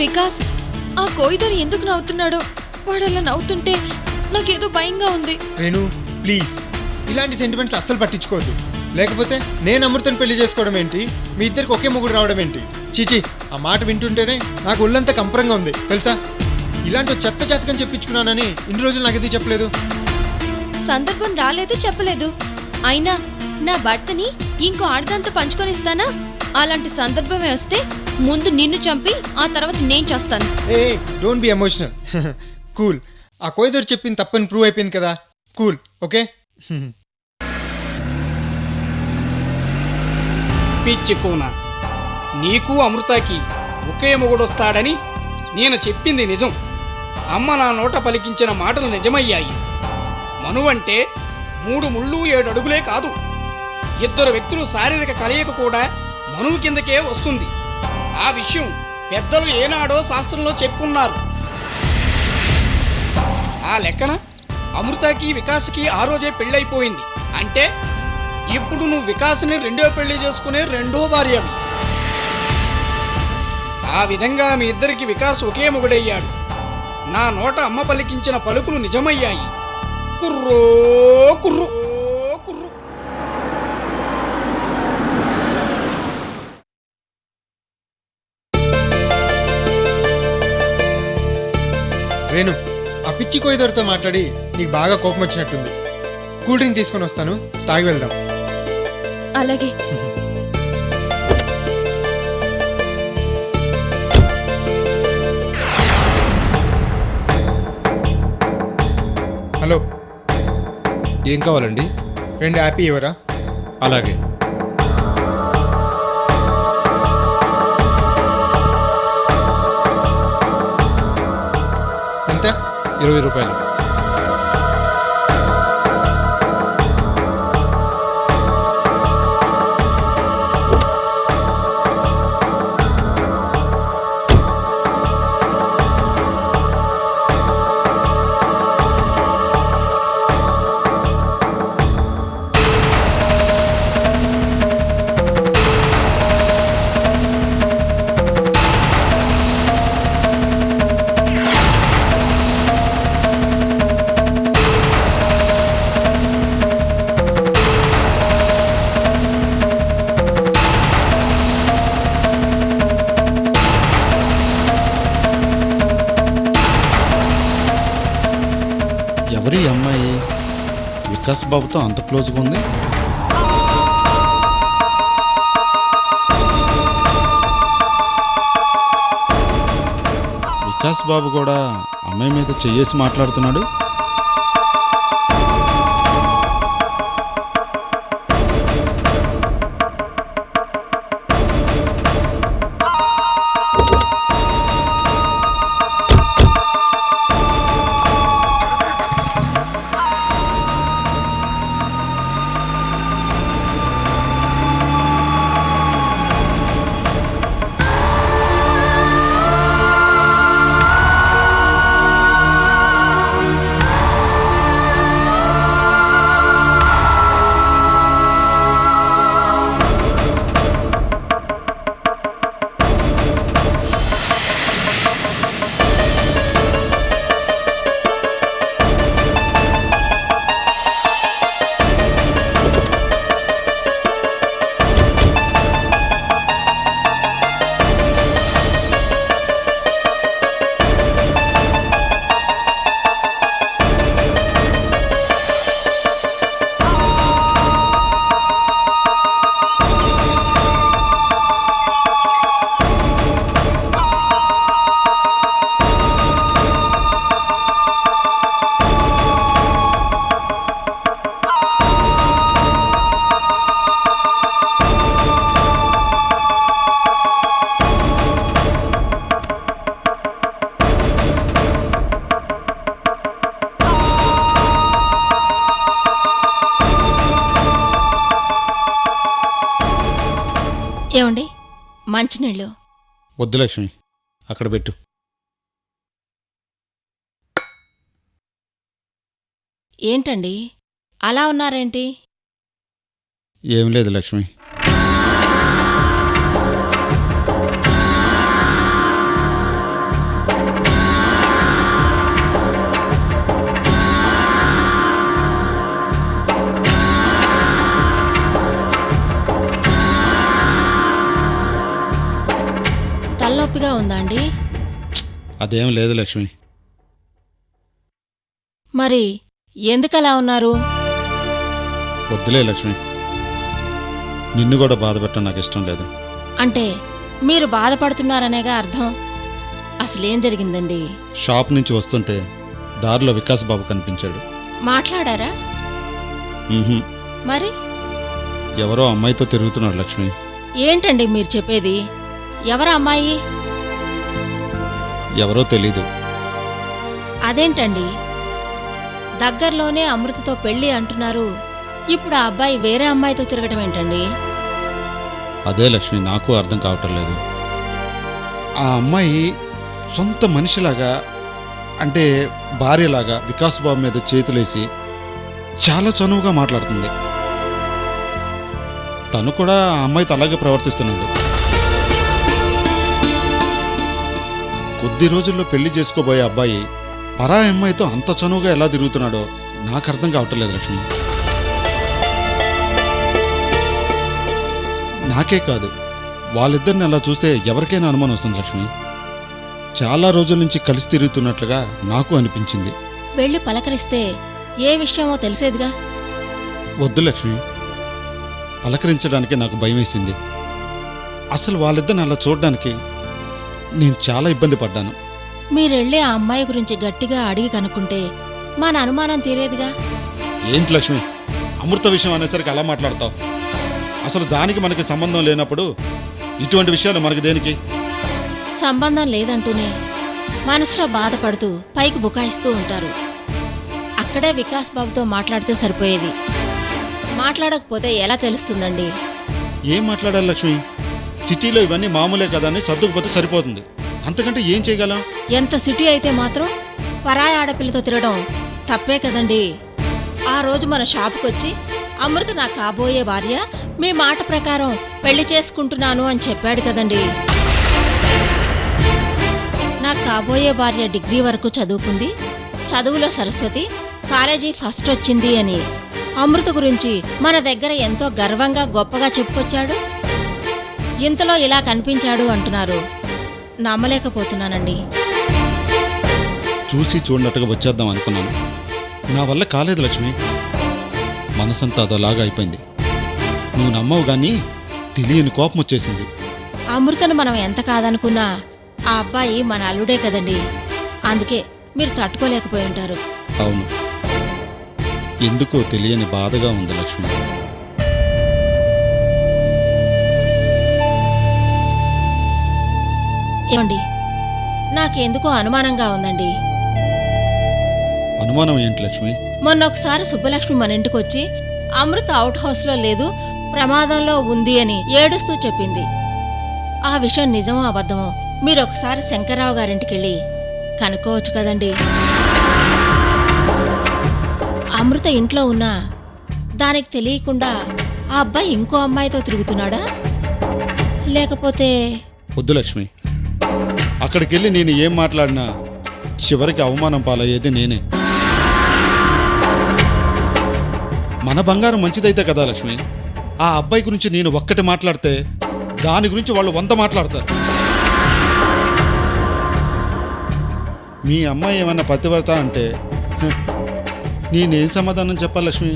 వికాస్ ఆ కోయిదరు ఎందుకు నవ్వుతున్నాడో, వాడు అలా నవ్వుతుంటే నాకేదో భయంగా ఉంది. రేణు ప్లీజ్ ఇలాంటి సెంటిమెంట్స్ అస్సలు పట్టించుకోవద్దు. లేకపోతే నేను అమృతను పెళ్లి చేసుకోవడం ఏంటి, మీ ఇద్దరికి ఒకే మొగుడు రావడం ఏంటి? చీచి, ఆ మాట వింటుంటేనే నాకు ఒళ్ళంతా కంపరంగా ఉంది తెలుసా. ఇలాంటి చెత్త జాతకం చెప్పించుకున్నానని ఇన్ని రోజులు నాకు ఎందుకు చెప్పలేదు? సందర్భం రాలేదు, చెప్పలేదు. అయినా నా భర్తని ఇంకో ఆడదాంతో పంచుకొనిస్తానా? అలాంటి సందర్భమే వస్తే ముందు నిన్ను చంపి ఆ తర్వాత నేను చేస్తాను. ఏ డోంట్ బి ఎమోషనల్. కూల్. ఆ కోయిదరు చెప్పింది తప్పని ప్రూవ్ అయిపోయింది కదా. కూల్. ఓకే. పిచ్చి కూన, నీకు అమృతకి ఒకే మొగుడొస్తాడని నేను చెప్పింది నిజం. అమ్మ నా నోట పలికించిన మాటలు నిజమయ్యాయి. మనువంటే 3 ముళ్ళు 7 అడుగులే కాదు, 2 వ్యక్తులు శారీరక కలయిక కూడా మనువు కిందకే వస్తుంది. ఆ విషయం పెద్దలు ఏనాడో శాస్త్రంలో చెప్పున్నారు. ఆ లెక్కన అమృతకి వికాస్కి ఆ రోజే పెళ్ళైపోయింది. అంటే ఇప్పుడు నువ్వు వికాస్ని 2వ పెళ్లి చేసుకునే 2వ భార్యవి. ఆ విధంగా మీ ఇద్దరికి వికాస్ ఒకే మొగుడయ్యాడు. నా నోట అమ్మ పలికించిన పలుకులు నిజమయ్యాయి. కుర్రో కుర్రు కుర్రు. రేణు, ఆ పిచ్చి కోయిదరుతో మాట్లాడి నీకు బాగా కోపం వచ్చినట్టుంది. కూల్ డ్రింక్ తీసుకొని వస్తాను, తాగి వెళ్దాం. అలాగే. హలో, ఏం కావాలండి? 2 హ్యాపీ ఇవ్వరా? అలాగే. ఎంత? 20 రూపాయలు. ఎవరి అమ్మాయి వికాస్ బాబుతో అంత క్లోజ్గా ఉంది? వికాస్ బాబు కూడా అమ్మాయి మీద చెయ్యేసి మాట్లాడుతున్నాడు. ఏమండి, మంచినీళ్ళు. వద్దు లక్ష్మి, అక్కడ పెట్టు. ఏంటండి అలా ఉన్నారేంటి? ఏం లేదు లక్ష్మి. నొప్పిగా ఉందా అండి? అదేం లేదు లక్ష్మి. మరి ఎందుకలా ఉన్నారు? వద్దులే లక్ష్మి, నిన్ను కూడా బాధపెట్టడం నాకు ఇష్టం లేదు. అంటే మీరు బాధపడుతున్నారనేగా అర్థం. అసలేం జరిగిందండి? షాప్ నుంచి వస్తుంటే దారిలో వికాస్ బాబు కనిపించాడు. మాట్లాడారా? ఉహుం, మరి ఎవరో అమ్మాయితో తిరుగుతున్నాడు లక్ష్మి. ఏంటండి మీరు చెప్పేది? ఎవరు అమ్మాయి? ఎవరో తెలీదు. అదేంటండి, దగ్గరలోనే అమృతతో పెళ్ళి అంటున్నారు. ఇప్పుడు ఆ అబ్బాయి వేరే అమ్మాయితో తిరగటం ఏంటండి? అదే లక్ష్మి, నాకు అర్థం కావటం లేదు. ఆ అమ్మాయి సొంత మనిషిలాగా, అంటే భార్యలాగా వికాస్ బాబు మీద చేతులేసి చాలా చనువుగా మాట్లాడుతుంది. తను కూడా ఆ అమ్మాయితో అలాగే ప్రవర్తిస్తున్నాడు. కొద్ది రోజుల్లో పెళ్లి చేసుకోబోయే అబ్బాయి పరాయి అమ్మాయితో అంత చనువుగా ఎలా తిరుగుతున్నాడో నాకు అర్థం కావటం లేదు లక్ష్మి. నాకే కాదు, వాళ్ళిద్దరిని అలా చూస్తే ఎవరికైనా అనుమానం వస్తుంది లక్ష్మి. చాలా రోజుల నుంచి కలిసి తిరుగుతున్నట్లుగా నాకు అనిపించింది. వెళ్ళి పలకరిస్తే ఏ విషయమో తెలిసేదిగా. వద్దు లక్ష్మి, పలకరించడానికి నాకు భయం వేసింది. అసలు వాళ్ళిద్దరిని అలా చూడడానికి నేను చాలా ఇబ్బంది పడ్డాను. మీరెళ్ళి ఆ అమ్మాయి గురించి గట్టిగా అడిగి కనుక్కుంటే మన అనుమానం తీరేదిగా. ఏంటి లక్ష్మి, అమృత విషయం అనేసరికి అలా మాట్లాడతావు? అసలు దానికి మనకి సంబంధం లేనప్పుడు ఇటువంటి విషయాలు మనకి దేనికి? సంబంధం లేదంటూనే మనసులో బాధపడుతూ పైకి బుకాయిస్తూ ఉంటారు. అక్కడే వికాస్ బాబుతో మాట్లాడితే సరిపోయేది. మాట్లాడకపోతే ఎలా తెలుస్తుందండి? ఏం మాట్లాడాలి లక్ష్మి? సిటీలో ఇవన్నీ మామూలే కదా అని సర్దుకుపోతే సరిపోతుంది. అంతకంటే ఏం చేయగలం? ఎంత సిటీ అయితే మాత్రం పరాయి ఆడపిల్లతో తిరగడం తప్పే కదండి. ఆ రోజు మన షాపుకొచ్చి అమృత నా కాబోయే భార్య, మీ మాట ప్రకారం పెళ్లి చేసుకుంటున్నాను అని చెప్పాడు కదండి. నా కాబోయే భార్య డిగ్రీ వరకు చదువుకుంది, చదువులో సరస్వతి, కాలేజీ ఫస్ట్ వచ్చింది అని అమృత గురించి మన దగ్గర ఎంతో గర్వంగా గొప్పగా చెప్పుకొచ్చాడు. ఇంతలో ఇలా కనిపించాడు అంటున్నారు. నమ్మలేకపోతున్నానండి. చూసి చూడనట్టుగా వచ్చేద్దాం అనుకున్నాను. నా వల్ల కాలేదు లక్ష్మి. మనసంతా అదోలాగా అయిపోయింది. నువ్వు నమ్మవు గానీ తెలియని కోపం వచ్చేసింది. అమృతను మనం ఎంత కాదనుకున్నా ఆ అబ్బాయి మన అల్లుడే కదండి. అందుకే మీరు తట్టుకోలేకపోయి ఉంటారు. అవును, ఎందుకో తెలియని బాధగా ఉంది లక్ష్మి. ఏమండి, నాకెందుకో అనుమానంగా ఉందండి. అనుమానం ఏంటి లక్ష్మి? మొన్నొకసారి సుబ్బలక్ష్మి మన ఇంటికొచ్చి అమృత అవుట్ హౌస్లో లేదు, ప్రమాదంలో ఉంది అని ఏడుస్తూ చెప్పింది. ఆ విషయం నిజమో అబద్ధమో మీరొకసారి శంకర్రావు గారింటికెళ్ళి కనుక్కోవచ్చు కదండి. అమృత ఇంట్లో ఉన్నా దానికి తెలియకుండా ఆ అబ్బాయి ఇంకో అమ్మాయితో తిరుగుతున్నాడా? లేకపోతే... వద్దు లక్ష్మి, అక్కడికెళ్ళి నేను ఏం మాట్లాడినా చివరికి అవమానం పాలయ్యేది నేనే. మన బంగారం మంచిదైతే కదా లక్ష్మి. ఆ అబ్బాయి గురించి నేను ఒక్కటి మాట్లాడితే దాని గురించి వాళ్ళు 100 మాట్లాడతారు. మీ అమ్మాయి ఏమన్నా పతివ్రత అంటే నేనేం సమాధానం చెప్పాలి లక్ష్మి?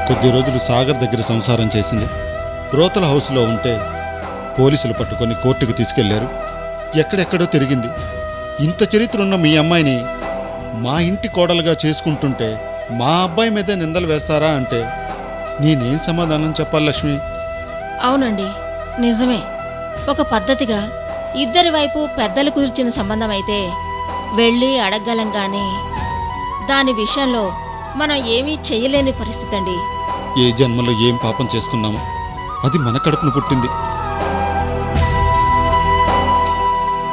కొద్ది రోజులు సాగర్ దగ్గర సంసారం చేసింది. బ్రోతల హౌస్లో ఉంటే పోలీసులు పట్టుకొని కోర్టుకు తీసుకెళ్లారు. ఎక్కడెక్కడో తిరిగింది. ఇంత చరిత్ర ఉన్న మీ అమ్మాయిని మా ఇంటి కోడలుగా చేసుకుంటుంటే మా అబ్బాయి మీదే నిందలు వేస్తారా అంటే నేనేం సమాధానం చెప్పాలి లక్ష్మి? అవునండి, నిజమే. ఒక పద్ధతిగా ఇద్దరి వైపు పెద్దలు కుదిర్చిన సంబంధం అయితే వెళ్ళి అడగగలం గాని దాని విషయంలో మనం ఏమీ చెయ్యలేని పరిస్థితి అండి. ఏ జన్మలో ఏం పాపం చేసుకున్నామో అది మన కడుపును పుట్టింది.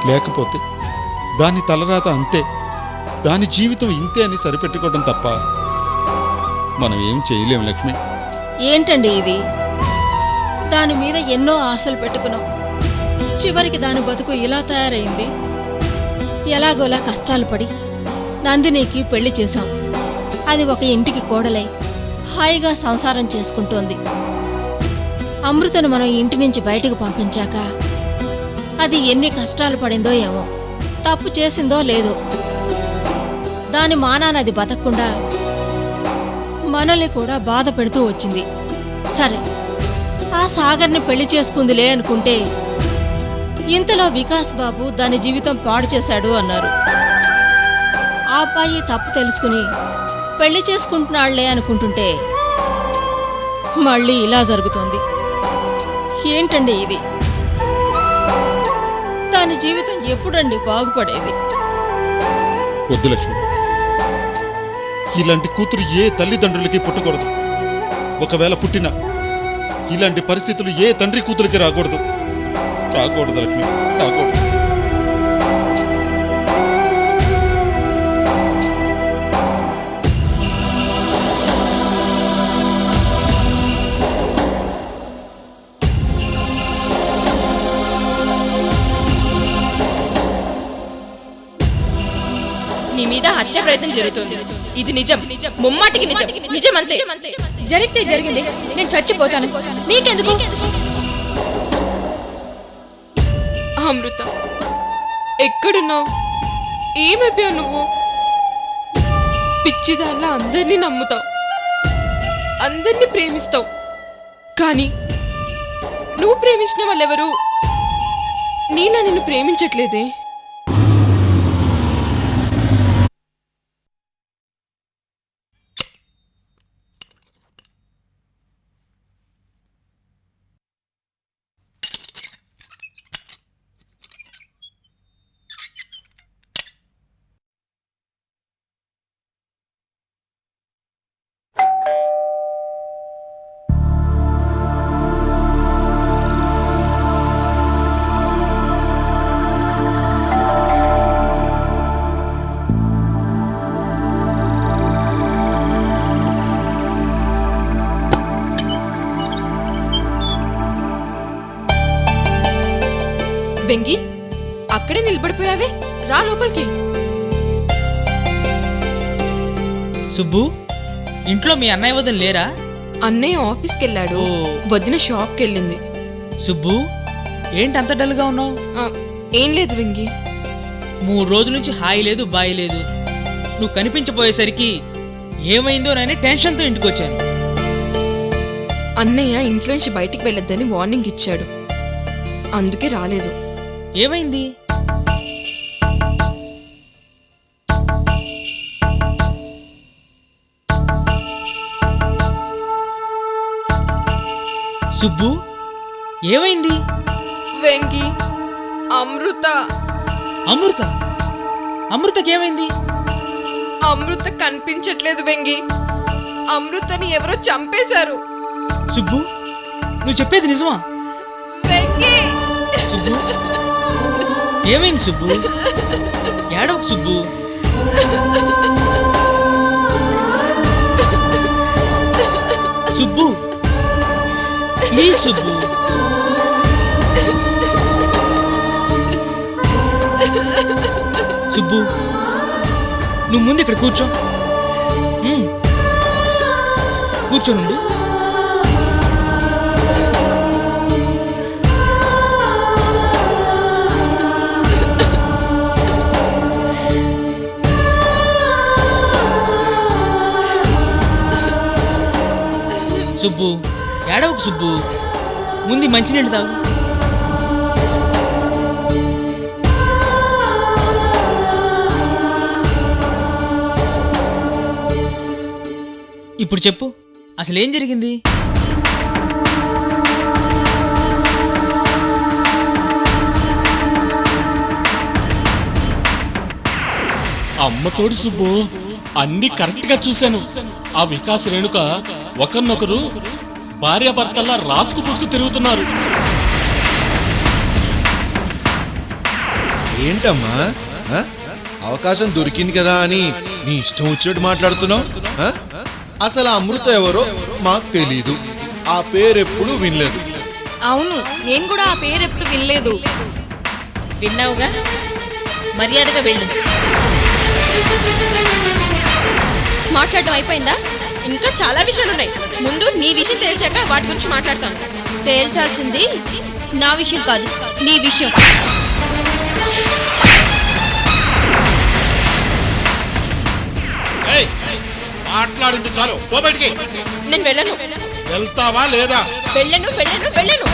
లేకపోతే దాని తలరాత అంతే, దాని జీవితం ఇంతే అని సరిపెట్టుకోవడం తప్ప మనం ఏం చేయలేం లక్ష్మి. ఏంటండి ఇది? దాని మీద ఎన్నో ఆశలు పెట్టుకున్నాం, చివరికి దాని బతుకు ఇలా తయారైంది. ఎలాగోలా కష్టాలు పడి నందినికి పెళ్లి చేశాం. అది ఒక ఇంటికి కోడలై హాయిగా సంసారం చేసుకుంటోంది. అమృతను మనం ఇంటి నుంచి బయటకు పంపించాక అది ఎన్ని కష్టాలు పడిందో ఏమో, తప్పు చేసిందో లేదో, దాని మానాన అది బతకకుండా మనల్ని కూడా బాధ పెడుతూ వచ్చింది. సరే, ఆ సాగర్ని పెళ్లి చేసుకుందిలే అనుకుంటే ఇంతలో వికాస్ బాబు దాని జీవితం పాడు చేశాడు అన్నారు. ఆ అబ్బాయి తప్పు తెలుసుకుని పెళ్లి చేసుకుంటున్నాళ్లే అనుకుంటుంటే మళ్ళీ ఇలా జరుగుతోంది. ఏంటండి ఇది? దాని జీవితం ఎప్పుడండి బాగుపడేది? వద్దు లక్ష్మి, ఇలాంటి కూతురు ఏ తల్లిదండ్రులకి పుట్టకూడదు. ఒకవేళ పుట్టినా ఇలాంటి పరిస్థితులు ఏ తండ్రి కూతురికి రాకూడదు. రాకూడదు లక్ష్మి, రాకూడదు. నీ మీద హత్య ప్రయత్నం జరుగుతుంది. ఇది నిజం, ముమ్మాటికి నిజం. నిజం అంతే. జరిగితే జరిగింది, నేను చచ్చిపోతాను, నీకెందుకు? అమృత, ఎక్కడున్నావు? ఏమైపోయావు నువ్వు? పిచ్చిదాన్లా అందరినీ నమ్ముతావు, అందరినీ ప్రేమిస్తావు, కానీ నువ్వు ప్రేమించిన వాళ్ళెవరు నీలా నిన్ను ప్రేమించట్లేదే. వెంగి, అక్కడే నిలబడిపోయావే, రా లోపలికి. సుబ్బు, ఇంట్లో మీ అన్నయ్య వదిన లేరా? అన్నయ్య ఆఫీస్కి వెళ్ళాడు, వదిన షాప్కి వెళ్ళింది. సుబ్బు, ఏంటి అంత డల్గా ఉన్నావు? ఏం లేదు వెంగి, 3 రోజుల నుంచి హాయి లేదు బాయి లేదు. నువ్వు కనిపించబోయేసరికి ఏమైందోనని టెన్షన్తో ఇంటికి వచ్చాను. అన్నయ్య ఇంట్లోంచి బయటికి వెళ్ళొద్దని వార్నింగ్ ఇచ్చాడు, అందుకే రాలేదు. ఏమైంది? సుబ్బు, ఏమైంది? వెంగి, అమృత. అమృత? అమృతకేమైంది? అమృత కనిపించట్లేదు వెంగి, అమృతని ఎవరో చంపేశారు. సుబ్బు, నువ్వు చెప్పేది నిజమా? వెంగి, సుబ్బు, ఏమైంది సుబ్బు? ఏడవకు సుబ్బు. సుబ్బు, ప్లీజ్ సుబ్బు. సుబ్బు, నువ్వు ముందు ఇక్కడ కూర్చో. కూర్చోనుండు. సుబ్బు, ఏడవకు సుబ్బు, ముందు మంచినీళ్ళు తాగు. ఇప్పుడు చెప్పు, అసలేం జరిగింది? అమ్మతోడు సుబ్బు, అన్ని కరెక్ట్ గా చూశాను. ఆ వికాస్ రేణుక ఒకరినొకరు భార్యాభర్తల్లా రాసుకు పూసుకు తిరుగుతున్నారు. ఏంటమ్మా, అవకాశం దొరికింది కదా అని నీ ఇష్టం వచ్చినట్టు మాట్లాడుతున్నావు? అసలు ఆ అమృత ఎవరో మాకు తెలీదు, ఆ పేరెప్పుడు వినలేదు. అవును, నేను కూడా ఆ పేరు ఎప్పుడు వినలేదు. విన్నావుగా, మర్యాదగా వెళ్ళు. మాట్లాడటం అయిపోయిందా? ఇంకా చాలా విషయాలు ఉన్నాయి. ముందు నీ విషయం తేల్చాక వాటి గురించి మాట్లాడతాను. తేల్చాల్సింది నా విషయం కాదు, నీ విషయం. మాట్లాడింది చాలు, పో బయటికి. నేను వెళ్ళను. వెళ్తావా లేదా? వెళ్ళను వెళ్ళను వెళ్ళను.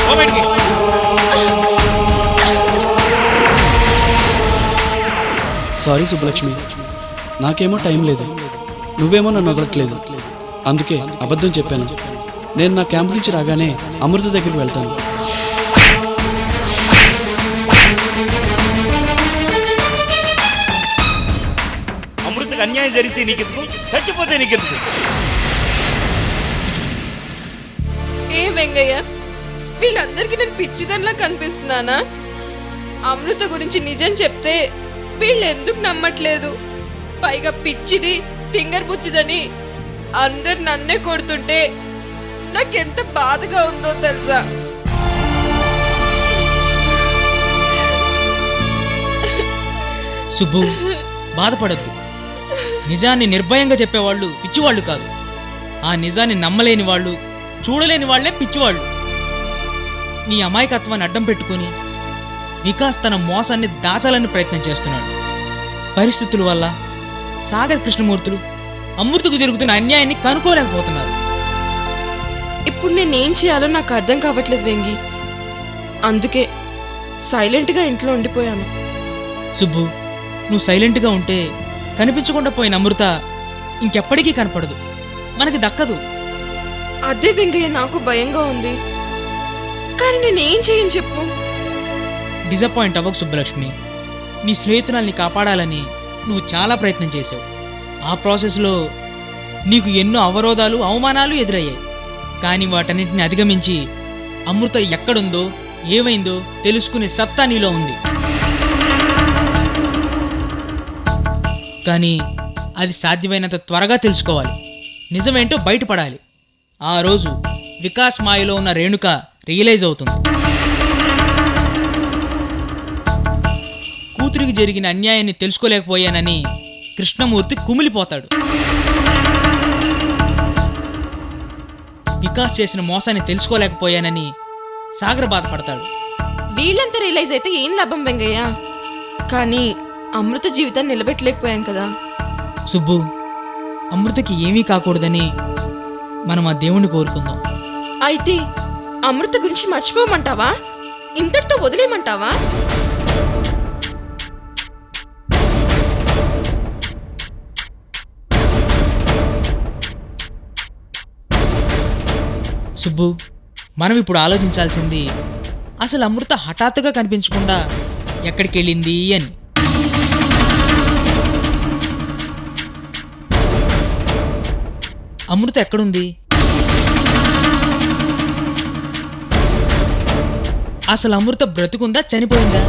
పో బయటికి. సారీ సుబ్బలక్ష్మి, నాకేమో టైం లేదు, నువ్వేమో నన్ను వదలట్లేదు, అందుకే అబద్ధం చెప్పాను. నేను నా క్యాంప్ నుంచి రాగానే అమృత దగ్గరికి వెళ్తాను. అమృతకు అన్యాయం జరిగితే నీకెందుకు, చచ్చిపోతే నీకెందుకు? ఏ వెంగయ్య, వీళ్ళందరికీ నేను పిచ్చిదనిలా కనిపిస్తున్నానా? అమృత గురించి నిజం చెప్తే వీళ్ళు ఎందుకు నమ్మట్లేదు? పైగా పిచ్చిది, తింగర్ పుచ్చిదని అందరు నన్నే కొడుతుంటే నాకెంత బాధగా ఉందో తెలుసా? సుబ్బు, బాధపడద్దు. నిజాన్ని నిర్భయంగా చెప్పేవాళ్ళు పిచ్చివాళ్ళు కాదు. ఆ నిజాన్ని నమ్మలేని వాళ్ళు, చూడలేని వాళ్లే పిచ్చివాళ్ళు. నీ అమాయకత్వాన్ని అడ్డం పెట్టుకుని వికాస్ తన మోసాన్ని దాచాలని ప్రయత్నం చేస్తున్నాడు. పరిస్థితుల వల్ల సాగర్ కృష్ణమూర్తులు అమృతకు జరుగుతున్న అన్యాయాన్ని కనుక్కోలేకపోతున్నారు. ఇప్పుడు నేనేం చేయాలో నాకు అర్థం కావట్లేదు వెంగి. అందుకే సైలెంట్గా ఇంట్లో ఉండిపోయాను. సుబ్బు, నువ్వు సైలెంట్గా ఉంటే కనిపించకుండా పోయిన అమృత ఇంకెప్పటికీ కనపడదు, మనకి దక్కదు. అదే వెంగయ్య నాకు భయంగా ఉంది. కానీ నేనేం చేయను చెప్పు? డిసప్పాయింట్ అవ్వకు సుబ్బలక్ష్మి. నీ స్నేహితురాల్ని కాపాడాలని నువ్వు చాలా ప్రయత్నం చేశావు. ఆ ప్రాసెస్లో నీకు ఎన్నో అవరోధాలు, అవమానాలు ఎదురయ్యాయి. కానీ వాటన్నింటిని అధిగమించి అమృత ఎక్కడుందో, ఏమైందో తెలుసుకునే సత్తా నీలో ఉంది. కానీ అది సాధ్యమైనంత త్వరగా తెలుసుకోవాలి. నిజమేంటో బయటపడాలి. ఆ రోజు వికాస్ మాయలో ఉన్న రేణుక రియలైజ్ అవుతుంది. కూతురికి జరిగిన అన్యాయాన్ని తెలుసుకోలేకపోయానని కృష్ణమూర్తి కుమిలిపోతాడు. వికాస్ చేసిన మోసాన్ని తెలుసుకోలేకపోయానని సాగర్ బాధపడతాడు. వీళ్ళంతా రియలైజ్ అయితే ఏం లాభం వెంగయ్య? కానీ అమృత జీవితాన్ని నిలబెట్టలేకపోయాం కదా. సుబ్బు, అమృతకి ఏమీ కాకూడదని మనం ఆ దేవుణ్ణి కోరుకుందాం. అయితే అమృత గురించి మర్చిపోమంటావా? ఇంతటితో వదిలేయమంటావా? సుబ్బు, మనం ఇప్పుడు ఆలోచించాల్సింది అసలు అమృత హఠాత్తుగా కనిపించకుండా ఎక్కడికి వెళ్ళింది అని. అమృత ఎక్కడుంది? అసలు అమృత బ్రతుకుందా, చనిపోయిందా?